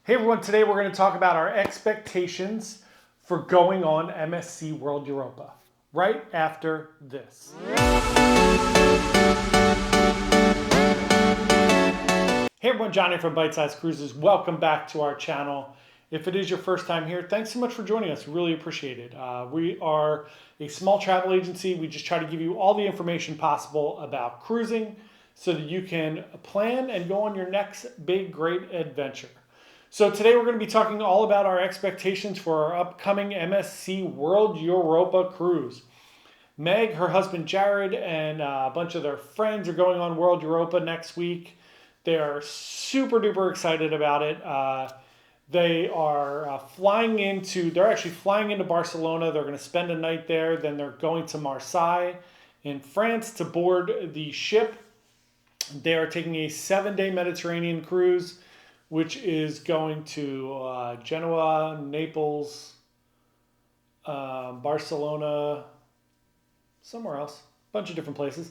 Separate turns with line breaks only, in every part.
Hey everyone, today we're going to talk about our expectations for going on MSC World Europa right after this. Hey everyone, Johnny from Bite Size Cruises. Welcome back to our channel. If it is your first time here, thanks so much for joining us. We really appreciate it. We are a small travel agency. We just try to give you all the information possible about cruising so that you can plan and go on your next big, great adventure. So today we're going to be talking all about our expectations for our upcoming MSC World Europa cruise. Meg, her husband Jared, and a bunch of their friends are going on World Europa next week. They are super duper excited about it. They are they're actually flying into Barcelona. They're going to spend a night there. Then they're going to Marseille in France to board the ship. They are taking a 7-day Mediterranean cruise, which is going to Genoa, Naples, Barcelona, somewhere else, a bunch of different places.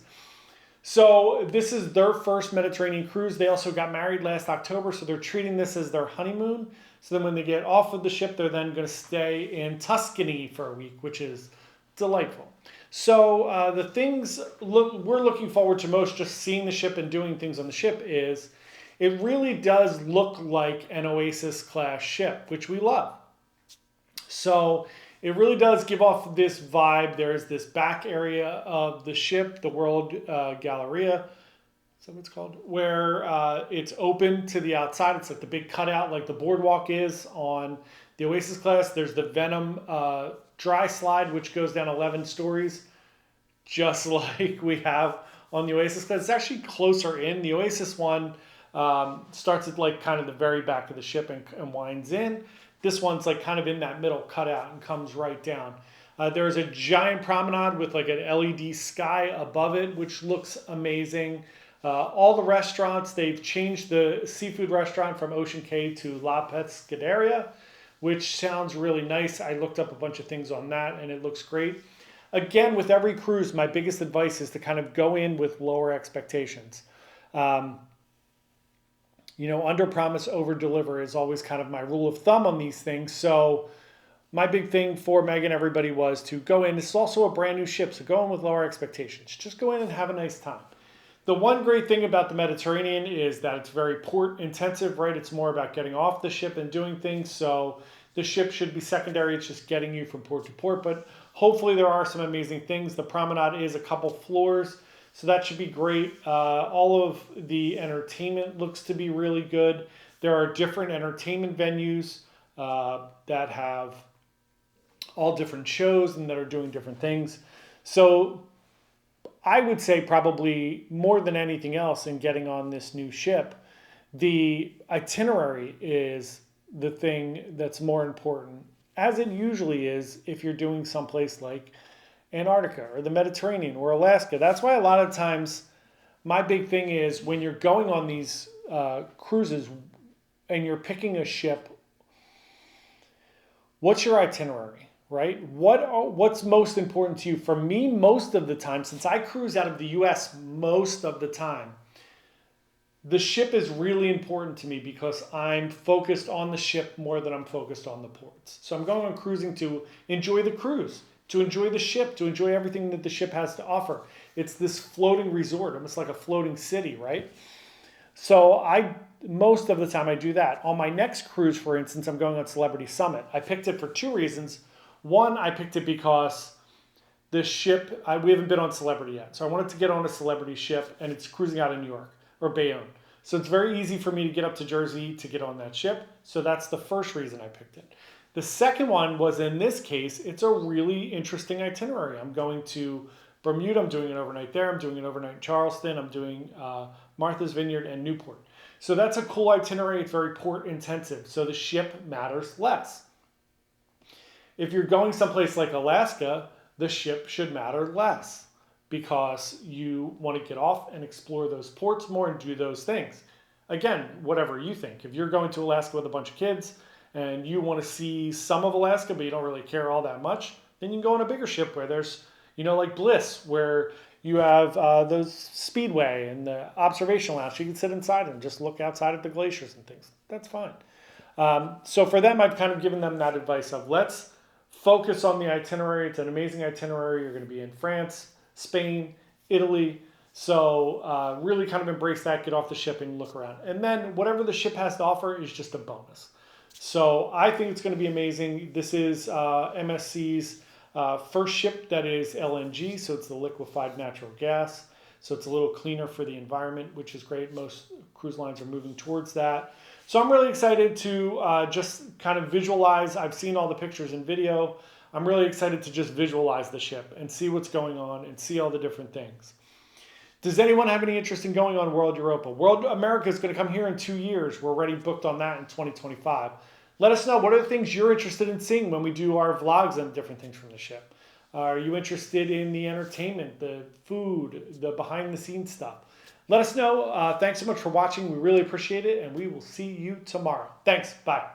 So this is their first Mediterranean cruise. They also got married last October, so they're treating this as their honeymoon. So then when they get off of the ship, they're then going to stay in Tuscany for a week, which is delightful. So the things we're looking forward to most, just seeing the ship and doing things on the ship, is it really does look like an Oasis class ship, which we love. So it really does give off this vibe. There's this back area of the ship, the World Galleria, is that what it's called? Where it's open to the outside. It's like the big cutout, like the boardwalk is on the Oasis class. There's the Venom dry slide, which goes down 11 stories, just like we have on the Oasis class. It's actually closer in. The Oasis one starts at like kind of the very back of the ship and winds in. This one's like kind of in that middle cutout and comes right down. There's a giant promenade with like an LED sky above it, which looks amazing. All the restaurants, they've changed the seafood restaurant from Ocean Cay to La Pescaderia, which sounds really nice. I looked up a bunch of things on that and it looks great. Again, with every cruise, my biggest advice is to kind of go in with lower expectations. Under promise, over deliver is always kind of my rule of thumb on these things. So my big thing for Meg and everybody was to go in. This is also a brand new ship, so go in with lower expectations. Just go in and have a nice time. The one great thing about the Mediterranean is that it's very port intensive, right? It's more about getting off the ship and doing things. So the ship should be secondary. It's just getting you from port to port. But hopefully there are some amazing things. The promenade is a couple floors, so that should be great. All of the entertainment looks to be really good. There are different entertainment venues that have all different shows and that are doing different things. So I would say probably more than anything else in getting on this new ship, the itinerary is the thing that's more important, as it usually is if you're doing someplace like Antarctica or the Mediterranean or Alaska. That's why a lot of times my big thing is when you're going on these cruises and you're picking a ship, what's your itinerary, right? What's most important to you? For me, most of the time, since I cruise out of the US most of the time, the ship is really important to me because I'm focused on the ship more than I'm focused on the ports. So I'm going on cruising to enjoy the cruise, to enjoy the ship, to enjoy everything that the ship has to offer. It's this floating resort, almost like a floating city, right? So most of the time I do that. On my next cruise, for instance, I'm going on Celebrity Summit. I picked it for two reasons. One, I picked it because the ship, we haven't been on Celebrity yet. So I wanted to get on a Celebrity ship and it's cruising out of New York or Bayonne. So it's very easy for me to get up to Jersey to get on that ship. So that's the first reason I picked it. The second one was, in this case, it's a really interesting itinerary. I'm going to Bermuda. I'm doing an overnight there. I'm doing an overnight in Charleston. I'm doing Martha's Vineyard and Newport. So that's a cool itinerary. It's very port intensive. So the ship matters less. If you're going someplace like Alaska, the ship should matter less because you want to get off and explore those ports more and do those things. Again, whatever you think. If you're going to Alaska with a bunch of kids and you want to see some of Alaska, but you don't really care all that much, then you can go on a bigger ship where there's, like Bliss, where you have the Speedway and the observation lounge. You can sit inside and just look outside at the glaciers and things. That's fine. So for them, I've kind of given them that advice of let's focus on the itinerary. It's an amazing itinerary. You're going to be in France, Spain, Italy. So really kind of embrace that, get off the ship and look around. And then whatever the ship has to offer is just a bonus. So I think it's going to be amazing. This is MSC's first ship that is LNG, so it's the liquefied natural gas. So it's a little cleaner for the environment, which is great. Most cruise lines are moving towards that. So I'm really excited to just kind of visualize. I've seen all the pictures and video. I'm really excited to just visualize the ship and see what's going on and see all the different things. Does anyone have any interest in going on World Europa? World America is going to come here in 2 years. We're already booked on that in 2025. Let us know, what are the things you're interested in seeing when we do our vlogs on different things from the ship? Are you interested in the entertainment, the food, the behind the scenes stuff? Let us know. Thanks so much for watching. We really appreciate it, and we will see you tomorrow. Thanks. Bye.